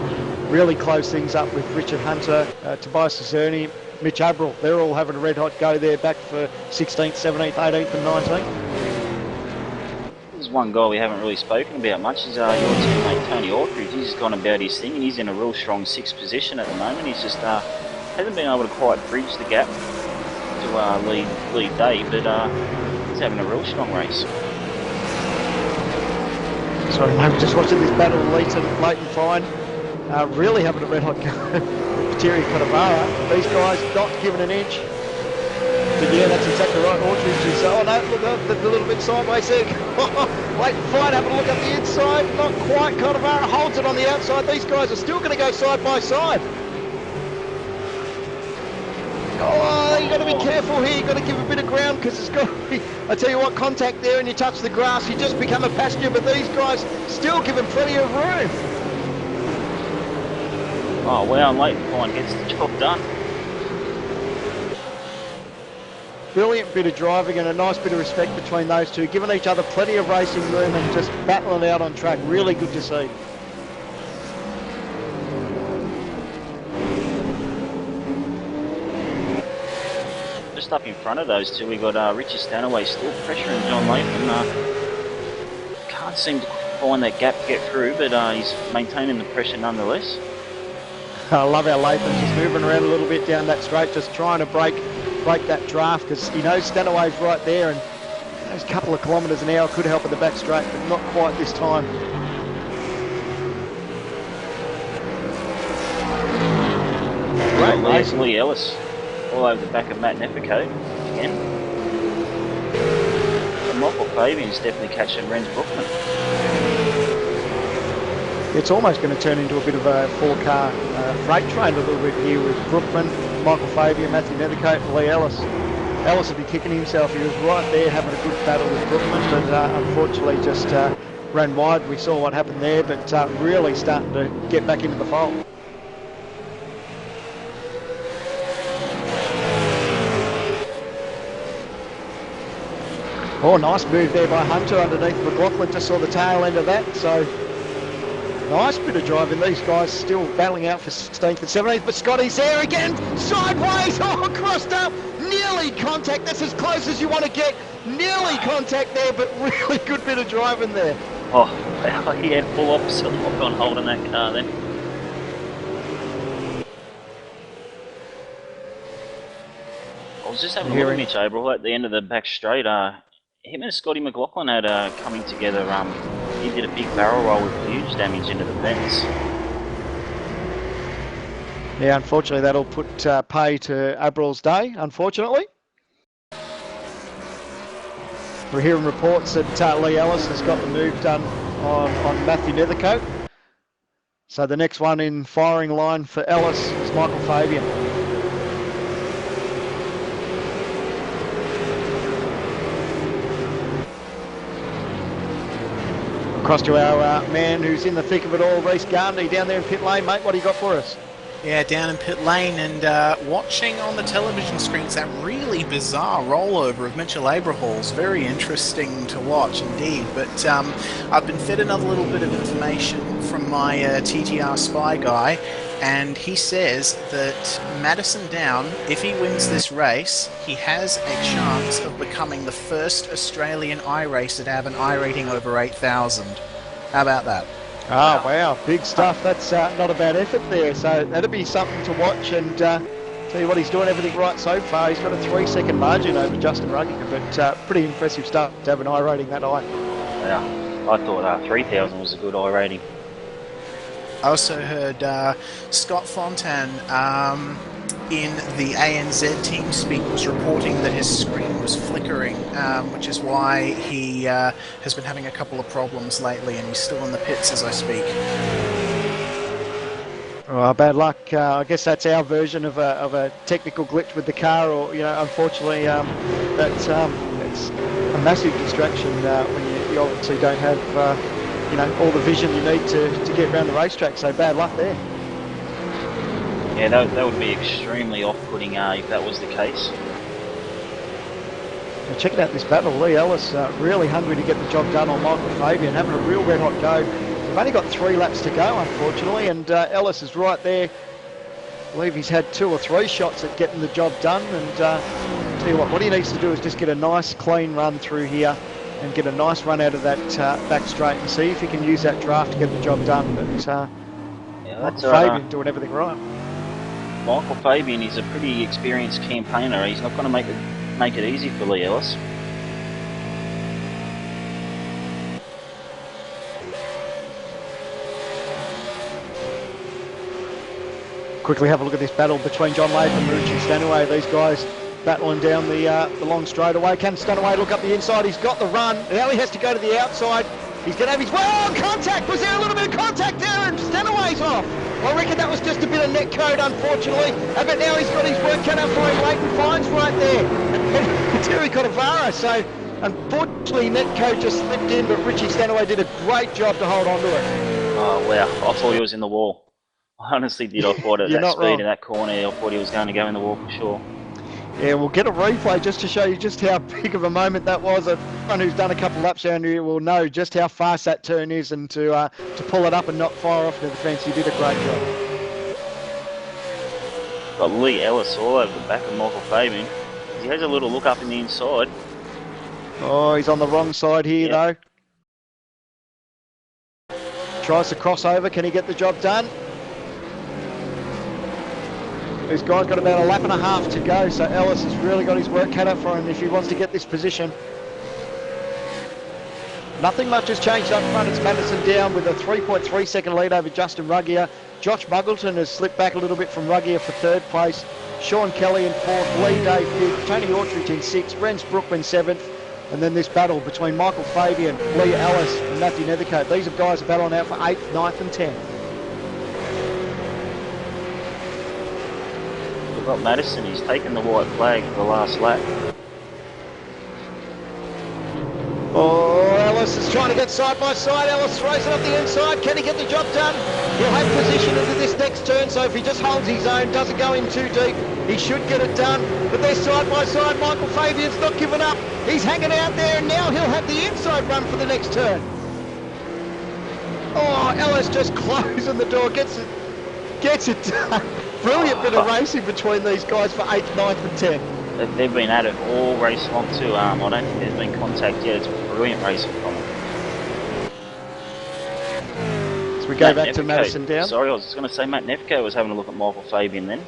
Really close things up with Richard Hunter, Tobias Cezerny, Mitch Abril. They're all having a red hot go there, back for 16th, 17th, 18th and 19th. There's one guy we haven't really spoken about much, is your teammate Tony Aldridge. He's gone about his thing and he's in a real strong 6th position at the moment. He's just hasn't been able to quite bridge the gap to lead Dave, but he's having a real strong race. Sorry, mate, just watching this battle, Leighton Fine, really having a red hot go. Terry Cannavara, these guys not giving an inch. But yeah, that's exactly right. Aldridge is, oh no, look up, a little bit sideways there. Leighton Fine having a look up the inside, not quite. Cannavara holds it on the outside. These guys are still going to go side by side. Oh, you got to be careful here. You got to give a bit of ground because it's got to be. I tell you what, contact there and you touch the grass, you just become a passenger. But these guys still giving plenty of room. Oh wow, Leighton Fine gets the job done. Brilliant bit of driving and a nice bit of respect between those two, giving each other plenty of racing room and just battling out on track. Really good to see. Just up in front of those two, we got Richie Stanaway still pressuring John Leighton. Can't seem to find that gap to get through, but he's maintaining the pressure nonetheless. I love how Latham's just moving around a little bit down that straight, just trying to break that draft because he knows Stanaway's right there, and those couple of kilometres an hour could help at the back straight, but not quite this time. Great race, Lee Ellis all over the back of Matt Neficote again. And Michael Fabian's definitely catching Ren's Brookman. It's almost going to turn into a bit of a four-car freight train a little bit here with Brookman, Michael Fabian, Matthew Nethercote and Lee Ellis. Ellis would be kicking himself. He was right there having a good battle with Brookman, but unfortunately just ran wide. We saw what happened there, but really starting to get back into the fold. Oh, nice move there by Hunter underneath McLaughlin. Just saw the tail end of that, so nice bit of driving. These guys still battling out for 16th and 17th, but Scotty's there again, sideways, oh, crossed up, nearly contact. That's as close as you want to get. Nearly contact there, but really good bit of driving there. Oh, he had full opposite lock on holding that car then. I was just having a look at Mitch Abril at the end of the back straight. Him and Scotty McLaughlin had coming together. He did a big barrel roll with huge damage into the fence. Yeah, unfortunately that'll put pay to Abril's day, unfortunately. We're hearing reports that Lee Ellis has got the move done on Matthew Nethercote. So the next one in firing line for Ellis is Michael Fabian. Across to our man who's in the thick of it all, Reece Gardner, down there in pit lane. Mate, what do you got for us? Yeah, down in pit lane and watching on the television screens that really bizarre rollover of Mitchell Abrahall's. Very interesting to watch indeed. But I've been fed another little bit of information from my TGR spy guy, and he says that Madison Down, if he wins this race, he has a chance of becoming the first Australian iRacer to have an I rating over 8,000. How about that? Oh, wow, big stuff. That's not a bad effort there. So that'll be something to watch. And tell you what, he's doing everything right so far. He's got a 3-second margin over Justin Rugginger, but pretty impressive stuff to have an I rating that high. Yeah, I thought 3,000 was a good I rating. I also heard Scott Fontan in the ANZ team speak was reporting that his screen was flickering, which is why he has been having a couple of problems lately, and he's still in the pits as I speak. Oh, bad luck. I guess that's our version of a technical glitch with the car, or unfortunately, that's it's a massive distraction when you obviously don't have all the vision you need to get around the racetrack. So bad luck there. Yeah, that would be extremely off-putting if that was the case. Now checking out this battle, Lee Ellis really hungry to get the job done on Michael Fabian, having a real red-hot go. We've only got 3 laps to go, unfortunately, and Ellis is right there. I believe he's had 2 or 3 shots at getting the job done, and tell you what he needs to do is just get a nice clean run through here and get a nice run out of that back straight and see if he can use that draft to get the job done. But Yeah, Michael that's all right. Fabian doing everything right. Michael Fabian is a pretty experienced campaigner. He's not going to make it easy for Lee Ellis. Quickly have a look at this battle between John Latham and Richie Stanaway. These guys battling down the long straightaway. Can Stanaway look up the inside? He's got the run. Now he has to go to the outside. He's going to have his... Well, contact! Was there a little bit of contact there? And Stanaway's off. I reckon that was just a bit of net code, unfortunately. But now he's got his work cut out for him. Leighton Fines right there. Terry Cotavara. So, unfortunately, net code just slipped in, but Richie Stanaway did a great job to hold on to it. Oh, wow. I thought he was in the wall. I honestly did. I thought at You're that not speed wrong. in that corner, I thought he was going to go in the wall for sure. Yeah, we'll get a replay just to show you just how big of a moment that was. Anyone who's done a couple laps down here will know just how fast that turn is, and to pull it up and not fire off to the fence, you did a great job. Got Lee Ellis all over the back of Michael Fabian. He has a little look up in the inside. Oh, he's on the wrong side here, Yeah. though. Tries to cross over. Can he get the job done? This guy's got about a lap and a half to go, so Ellis has really got his work cut out for him if he wants to get this position. Nothing much has changed up front. It's Madison down with a 3.3 second lead over Justin Ruggier. Josh Muggleton has slipped back a little bit from Ruggier for 3rd place. Sean Kelly in 4th, Lee Day 5th, Tony Autridge in 6th, Renz Brookman 7th. And then this battle between Michael Fabian, Lee Ellis and Matthew Nethercote. These are guys battling out for 8th, 9th and 10th. We've got Madison. He's taken the white flag for the last lap. Oh, Ellis is trying to get side by side. Ellis throws it up the inside. Can he get the job done? He'll have position into this next turn, so if he just holds his own, doesn't go in too deep, he should get it done. But they're side by side. Michael Fabian's not giving up. He's hanging out there, and now he'll have the inside run for the next turn. Oh, Ellis just closing the door, gets it done. Brilliant bit of racing between these guys for 8th, 9th and 10th. They've been at it all race long too. I don't think there's been contact yet. It's brilliant racing from them. So we go Matt back to Nevico. Madison down. Sorry, I was just going to say Matt Nevico was having a look at Michael Fabian then.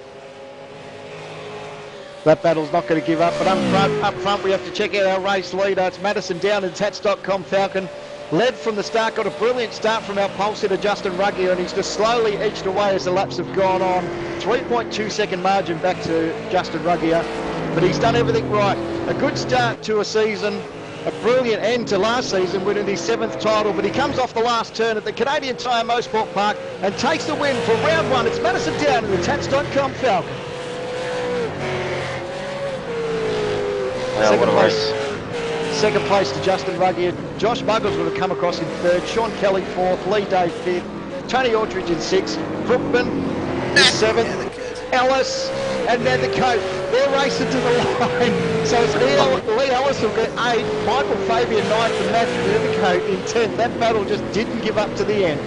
That battle's not going to give up, but up front we have to check out our race leader. It's Madison down and Tats.com Falcon. Led from the start, got a brilliant start from our pulse hitter Justin Ruggier, and he's just slowly edged away as the laps have gone on. 3.2 second margin back to Justin Ruggier, but he's done everything right. A good start to a season, a brilliant end to last season, winning his 7th title, but he comes off the last turn at the Canadian Tire Motorsport Park and takes the win for round 1. It's Madison down in the Tats.com Falcon. Wow, what a race. Second place to Justin Ruggier. Josh Muggles would have come across in 3rd. Sean Kelly 4th. Lee Day 5th. Tony Autridge in 6th. Brookman in 7th. Ellis and Nethercote. They're racing to the line. So it's Lee Ellis will get 8th. Michael Fabian 9th and Matthew Nethercote in 10th. That battle just didn't give up to the end.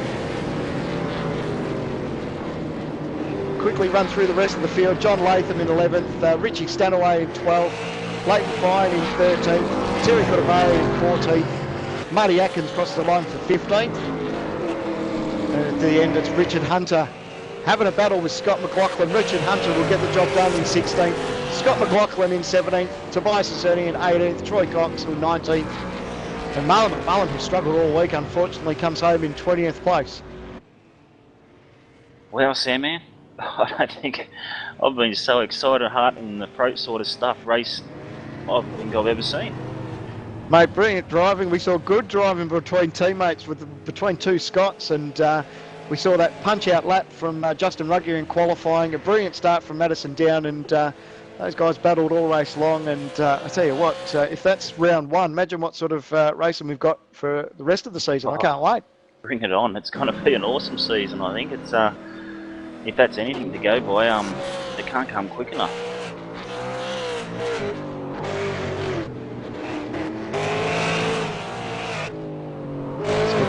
Quickly run through the rest of the field. John Latham in 11th. Richie Stanaway in 12th. Leighton Fine in 13th. Terry Cotavara in 14th. Marty Atkins crosses the line for 15th. And at the end, it's Richard Hunter having a battle with Scott McLaughlin. Richard Hunter will get the job done in 16th. Scott McLaughlin in 17th. Tobias Cerny in 18th. Troy Cox in 19th. And Marlon McMullen, who struggled all week, unfortunately comes home in 20th place. Well, Sam, man, I don't think I've been so excited, heart and the throat sort of stuff race I think I've ever seen. Mate, brilliant driving. We saw good driving between teammates, between 2 Scots, and we saw that punch-out lap from Justin Ruggier in qualifying. A brilliant start from Madison down, and those guys battled all race long. And I tell you what, if that's round 1, imagine what sort of racing we've got for the rest of the season. I can't wait. Bring it on. It's going to be an awesome season, I think. It's if that's anything to go by, it can't come quick enough.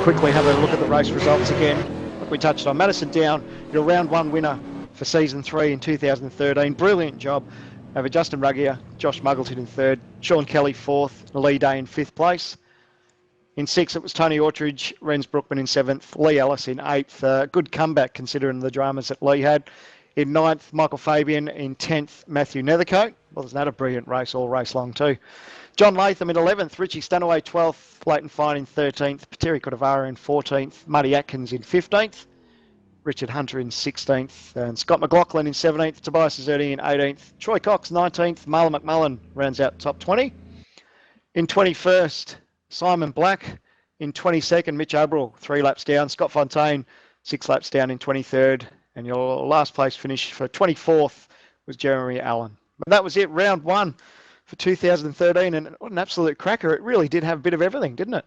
quickly have a look at the race results again. Like we touched on, Madison Down, your round 1 winner for season 3 in 2013. Brilliant job over Justin Ruggier, Josh Muggleton in 3rd, Sean Kelly 4th, Lee Day in 5th place. In 6th, it was Tony Ortridge, Renz Brookman in 7th, Lee Ellis in 8th. Good comeback considering the dramas that Lee had. In 9th, Michael Fabian. In 10th, Matthew Nethercote. Well, isn't that a brilliant race, all race long too. John Latham in 11th, Richie Stanaway 12th, Leighton Fine in 13th, Pateri Kodavara in 14th, Muddy Atkins in 15th, Richard Hunter in 16th, and Scott McLaughlin in 17th, Tobias Azerti in 18th, Troy Cox 19th, Marlon McMullen rounds out top 20. In 21st, Simon Black. In 22nd, Mitch Abril, 3 laps down, Scott Fontaine, 6 laps down in 23rd, and your last place finish for 24th was Jeremy Allen. But that was it, round 1 for 2013, and what an absolute cracker. It really did have a bit of everything, didn't it?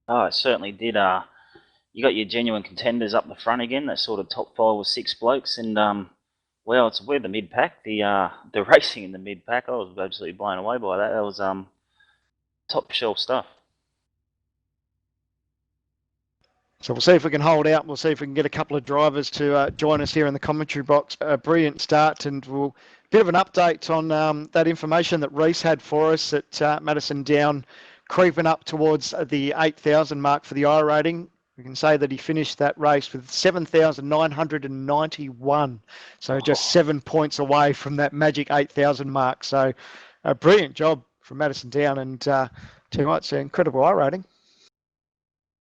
Oh, it certainly did. You got your genuine contenders up the front again, that sort of top 5 or 6 blokes, and well, we're the mid-pack, the racing in the mid-pack. I was absolutely blown away by that. That was top shelf stuff. So we'll see if we can hold out. We'll see if we can get a couple of drivers to join us here in the commentary box. A brilliant start, and we'll bit of an update on that information that Reese had for us at Madison Down, creeping up towards the 8,000 mark for the I rating. We can say that he finished that race with 7,991. So just 7 points away from that magic 8,000 mark. So a brilliant job from Madison Down, and tell you what, it's an incredible I rating.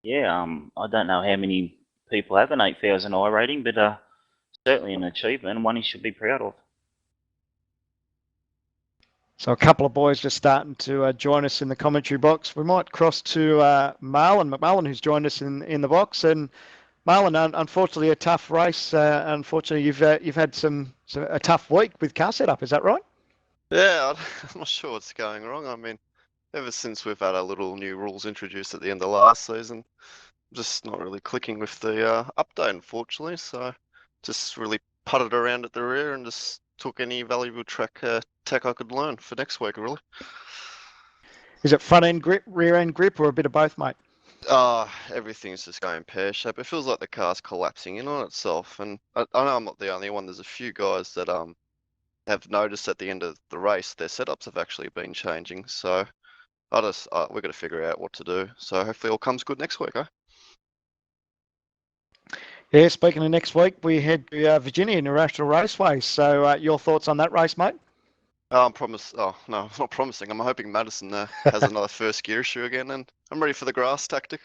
Yeah, I don't know how many people have an 8,000 I rating, but certainly an achievement, and one he should be proud of. So a couple of boys just starting to join us in the commentary box. We might cross to Marlon McMullen, who's joined us in the box. And Marlon, unfortunately, a tough race. Unfortunately, you've had a tough week with car setup. Is that right? Yeah, I'm not sure what's going wrong. I mean, ever since we've had our little new rules introduced at the end of last season, just not really clicking with the update, unfortunately. So just really putted around at the rear and just took any valuable tech I could learn for next week, really. Is it front end grip, rear end grip, or a bit of both, mate? Everything's just going pear-shaped. It feels like the car's collapsing in on itself. And I know I'm not the only one. There's a few guys that have noticed at the end of the race their setups have actually been changing. So we've got to figure out what to do. So hopefully all comes good next week, eh? Yeah, speaking of next week, we head to Virginia International Raceway. So your thoughts on that race, mate? Oh, no, I'm not promising. I'm hoping Madison has another first gear issue again, and I'm ready for the grass tactic.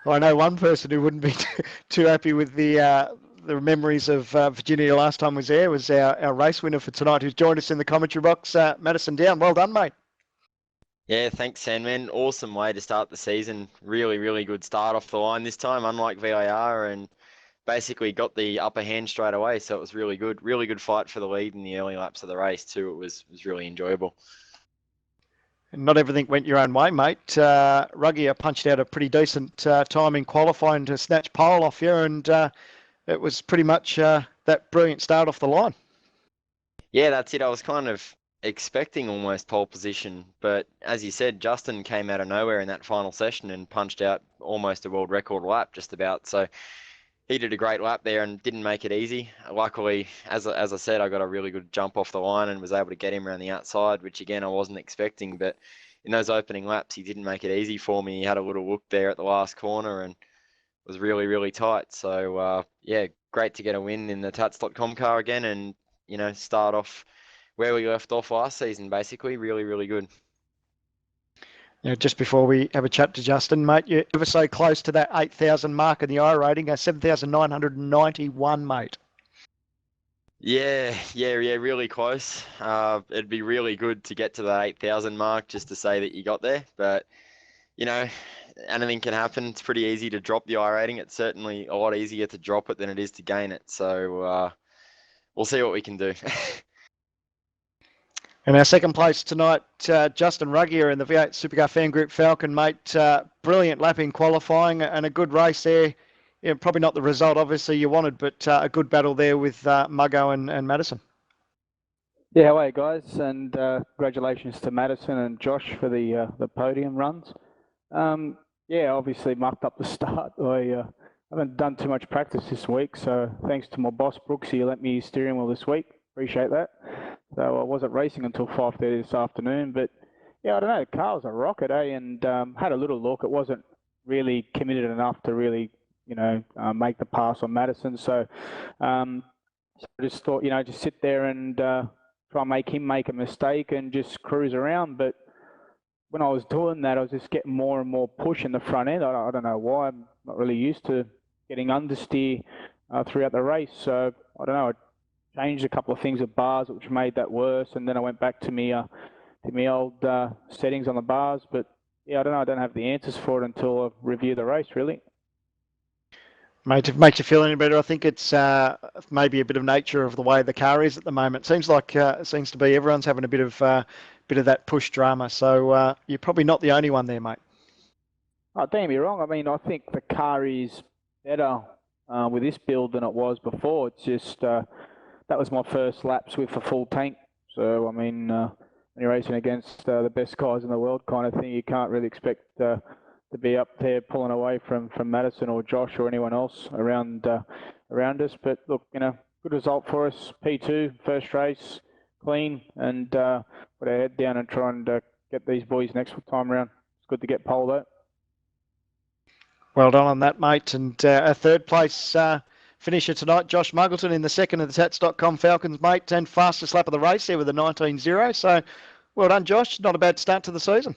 Well, I know one person who wouldn't be too happy with the memories of Virginia last time was there was our race winner for tonight, who's joined us in the commentary box, Madison Down. Well done, mate. Yeah, thanks, Sandman. Awesome way to start the season. Really, really good start off the line this time, unlike VIR, and basically got the upper hand straight away. So it was really good. Really good fight for the lead in the early laps of the race too. It was really enjoyable. Not everything went your own way, mate. Ruggier punched out a pretty decent time in qualifying to snatch pole off you, and it was pretty much that brilliant start off the line. Yeah, that's it. I was kind of expecting almost pole position, but as you said, Justin came out of nowhere in that final session and punched out almost a world record lap just about. So he did a great lap there and didn't make it easy. Luckily, as I said, I got a really good jump off the line and was able to get him around the outside, which again I wasn't expecting. But in those opening laps, he didn't make it easy for me. He had a little look there at the last corner and was really, really tight. So yeah, great to get a win in the Tats.com car again, and start off where we left off last season, basically. Really, really good. Yeah, just before we have a chat to Justin, mate, you're ever so close to that 8,000 mark in the I rating, 7,991, mate. Yeah, really close. It'd be really good to get to that 8,000 mark just to say that you got there. But, anything can happen. It's pretty easy to drop the I rating. It's certainly a lot easier to drop it than it is to gain it. So we'll see what we can do. And our second place tonight, Justin Ruggier in the V8 Supercar Fan Group Falcon, mate. Brilliant lap in qualifying and a good race there. Yeah, probably not the result, obviously, you wanted, but a good battle there with Muggo and Madison. Yeah, how are you, guys? And congratulations to Madison and Josh for the podium runs. Yeah, obviously mucked up the start. I haven't done too much practice this week, so thanks to my boss Brooks, he let me use steering wheel this week. Appreciate that. So I wasn't racing until 5:30 this afternoon, but yeah, I don't know. The car was a rocket, and had a little look. It wasn't really committed enough to really, make the pass on Madison. So, so I just thought, just sit there and try and make him make a mistake and just cruise around. But when I was doing that, I was just getting more and more push in the front end. I don't know why. I'm not really used to getting understeer throughout the race. So I don't know. I changed a couple of things with bars, which made that worse. And then I went back to me old settings on the bars. But yeah, I don't know. I don't have the answers for it until I review the race, really. Mate, if it makes you feel any better, I think it's maybe a bit of nature of the way the car is at the moment. Seems like it seems to be everyone's having a bit of that push drama. So you're probably not the only one there, mate. Oh, don't get me wrong. I mean, I think the car is better with this build than it was before. It's just that was my first laps with a full tank. So, I mean, when you're racing against the best guys in the world kind of thing, you can't really expect to be up there pulling away from Madison or Josh or anyone else around us. But look, good result for us. P2, first race, clean, and put our head down and try and get these boys next time round. It's good to get pole though. Well done on that, mate. And a third place finisher tonight, Josh Muggleton in the second of the Tats.com Falcons, mate, and fastest lap of the race there with a 19.0. So well done, Josh. Not a bad start to the season.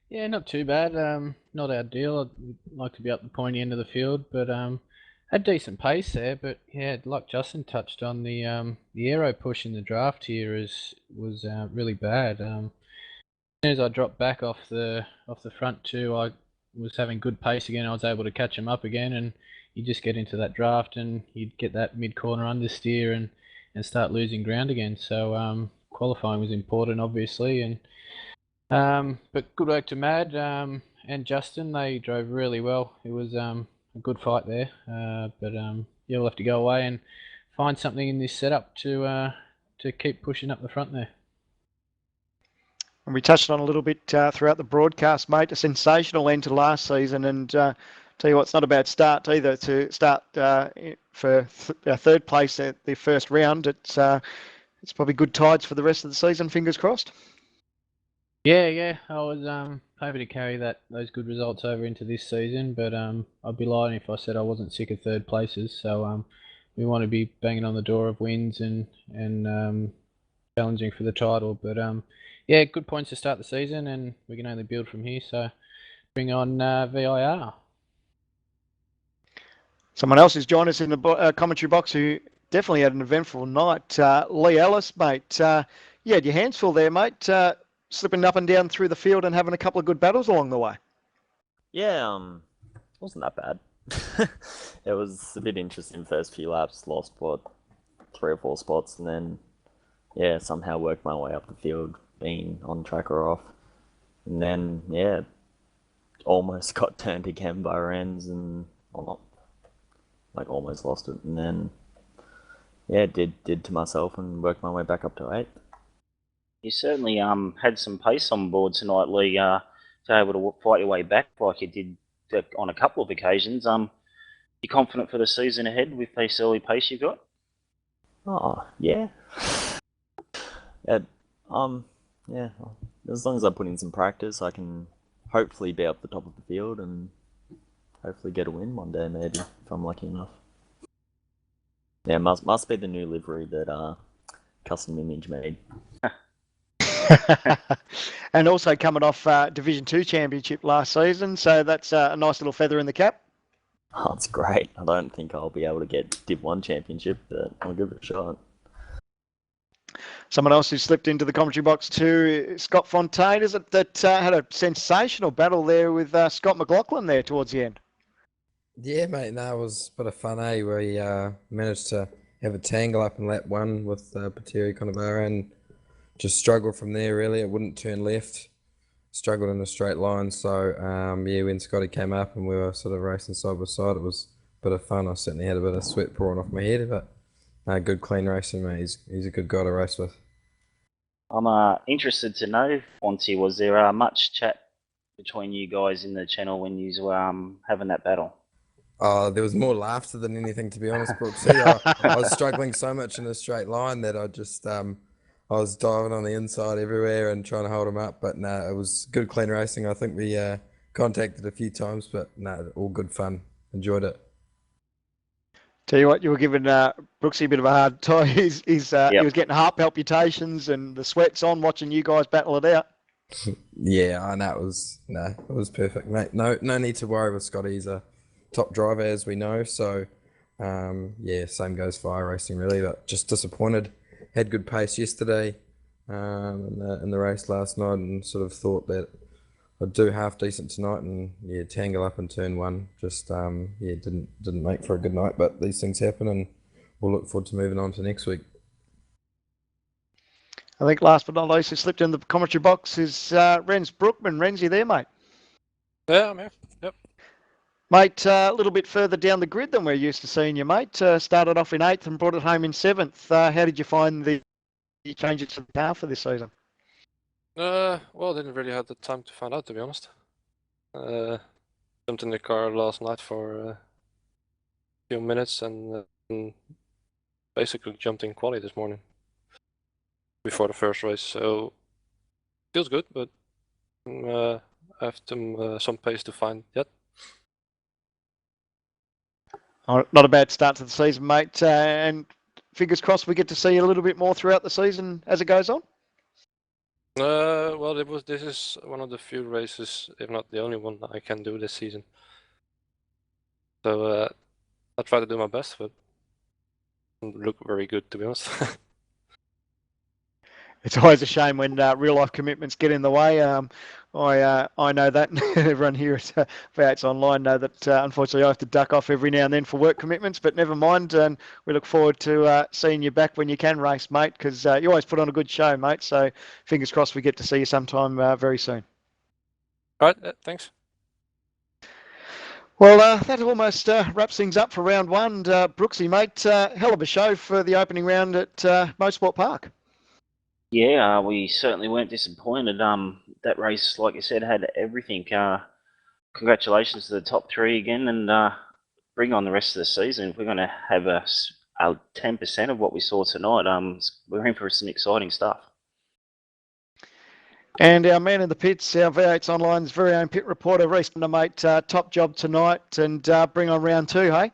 Yeah, not too bad. Not ideal. I'd like to be up the pointy end of the field, but had decent pace there. But yeah, like Justin touched on, the aero push in the draft here was really bad. As soon as I dropped back off the front two, I was having good pace again. I was able to catch him up again, and you just get into that draft and you'd get that mid corner understeer and start losing ground again. So qualifying was important, obviously, and but good work to Mad and Justin. They drove really well. It was a good fight there, but you'll have to go away and find something in this setup to keep pushing up the front there. And we touched on a little bit throughout the broadcast, mate, a sensational end to last season. And tell you what, it's not a bad start either to start for third place at the first round. It's probably good tides for the rest of the season, fingers crossed. Yeah, I was hoping to carry those good results over into this season, but I'd be lying if I said I wasn't sick of third places. So we want to be banging on the door of wins and challenging for the title. But yeah, good points to start the season, and we can only build from here. So bring on VIR. Someone else has joined us in the commentary box who definitely had an eventful night. Lee Ellis, mate. You had your hands full there, mate. Slipping up and down through the field and having a couple of good battles along the way. Yeah, it wasn't that bad. It was a bit interesting first few laps. Lost, 3 or 4 spots, and then, yeah, somehow worked my way up the field, being on track or off. And then, yeah, almost got turned again by Renz and, well, not, like, almost lost it. And then, yeah, did to myself and worked my way back up to 8th. You certainly had some pace on board tonight, Lee, to be able to fight your way back like you did on a couple of occasions. You confident for the season ahead with this early pace you got? Oh, yeah. Yeah, as long as I put in some practice, I can hopefully be up the top of the field and hopefully get a win one day, maybe, if I'm lucky enough. Yeah, must be the new livery that Custom Image made. And also coming off Division 2 championship last season, so that's a nice little feather in the cap. Oh, it's great. I don't think I'll be able to get Div 1 championship, but I'll give it a shot. Someone else who slipped into the commentary box too, Scott Fontaine, is it, that had a sensational battle there with Scott McLaughlin there towards the end? Yeah, mate, no, it was a bit of fun, eh? We managed to have a tangle up in lap 1 with Pateri Conavara and just struggled from there, really. It wouldn't turn left. Struggled in a straight line. So, yeah, when Scotty came up and we were sort of racing side by side, it was a bit of fun. I certainly had a bit of sweat pouring off my head, but good, clean racing, mate. He's a good guy to race with. I'm interested to know, Fonty, was there much chat between you guys in the channel when you were having that battle? There was more laughter than anything, to be honest, Brooksy. I was struggling so much in a straight line that I just I was diving on the inside everywhere and trying to hold him up. But no, it was good, clean racing. I think we contacted a few times, but no, all good fun. Enjoyed it. Tell you what, you were giving Brooksy a bit of a hard time. He Yep. was getting heart palpitations and the sweats on watching you guys battle it out. Yeah, I know it was perfect, mate. No need to worry with Scotty. He's a top driver, as we know. So, yeah, same goes for iRacing, really. But just disappointed. Had good pace yesterday in the race last night, and sort of thought that I'd do half decent tonight, and yeah, tangle up in turn one. Just yeah, didn't make for a good night. But these things happen, and we'll look forward to moving on to next week. I think last but not least, who slipped in the commentary box is Renz Brookman. Renz, you there, mate? Yeah, I'm here. Yep. Mate, a little bit further down the grid than we're used to seeing you, mate. Started off in 8th and brought it home in 7th. How did you find the changes to the car for this season? Well, I didn't really have the time to find out, to be honest. Jumped in the car last night for a few minutes and basically jumped in quali this morning before the first race. So feels good, but I have some pace to find yet. Not a bad start to the season, mate. And fingers crossed we get to see you a little bit more throughout the season as it goes on. Well, this is one of the few races, if not the only one, I can do this season. So I'll try to do my best, but don't look very good, to be honest. It's always a shame when real life commitments get in the way. I know that. Everyone here at V8's Online know that unfortunately I have to duck off every now and then for work commitments, but never mind. And we look forward to seeing you back when you can race, mate, because you always put on a good show, mate. So fingers crossed we get to see you sometime very soon. All right, thanks. Well, that almost wraps things up for round one. Brooksy, mate, hell of a show for the opening round at Motorsport Park. Yeah, we certainly weren't disappointed. That race, like you said, had everything. Congratulations to the top three again, and bring on the rest of the season. If we're going to have a 10% of what we saw tonight, we're in for some exciting stuff. And our man in the pits, our V8's Online's very own pit reporter, Reece, mate, top job tonight, and bring on round two, hey?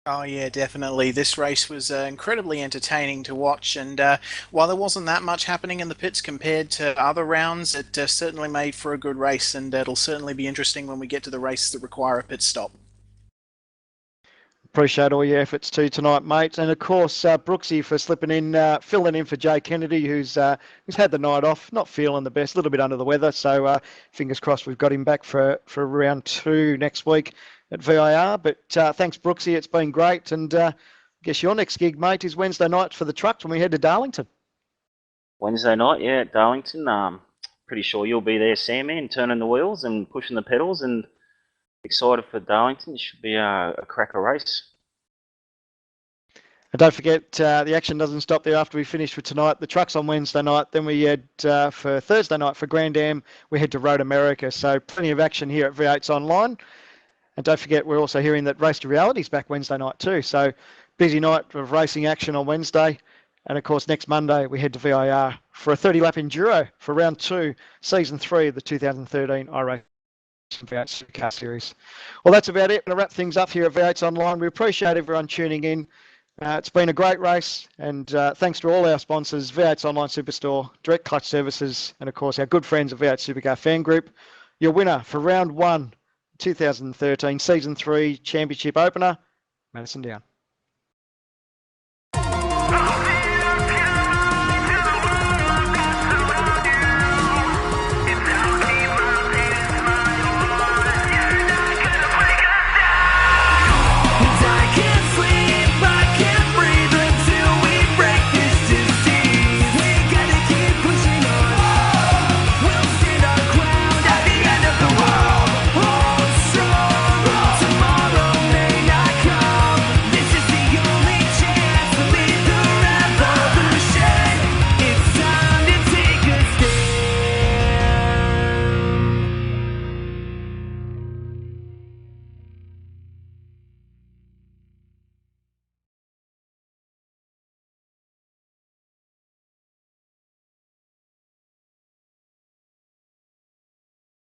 Oh yeah, definitely. This race was incredibly entertaining to watch, and while there wasn't that much happening in the pits compared to other rounds, it certainly made for a good race, and it'll certainly be interesting when we get to the races that require a pit stop. Appreciate all your efforts too tonight, mate. And of course, Brooksy for slipping in, filling in for Jay Kennedy, who's had the night off, not feeling the best, a little bit under the weather. So fingers crossed we've got him back for round two next week at VIR. But thanks, Brooksy. It's been great. And I guess your next gig, mate, is Wednesday night for the trucks when we head to Darlington. Wednesday night, yeah, at Darlington. Pretty sure you'll be there, Sam, turning the wheels and pushing the pedals, and excited for Darlington. It should be a cracker race. And don't forget, the action doesn't stop there after we finish for tonight. The truck's on Wednesday night. Then we head for Thursday night for Grand Am. We head to Road America. So plenty of action here at V8's Online. And don't forget, we're also hearing that Race to Reality's back Wednesday night too. So busy night of racing action on Wednesday. And of course, next Monday, we head to VIR for a 30-lap enduro for round two, season 3 of the 2013 iRacing V8 Supercar Series. Well, that's about it. We're going to wrap things up here at V8's Online. We appreciate everyone tuning in. It's been a great race, and thanks to all our sponsors, V8's Online Superstore, Direct Clutch Services, and of course our good friends at V8 Supercar Fan Group. Your winner for round one, 2013 Season 3 Championship Opener, Madison Down.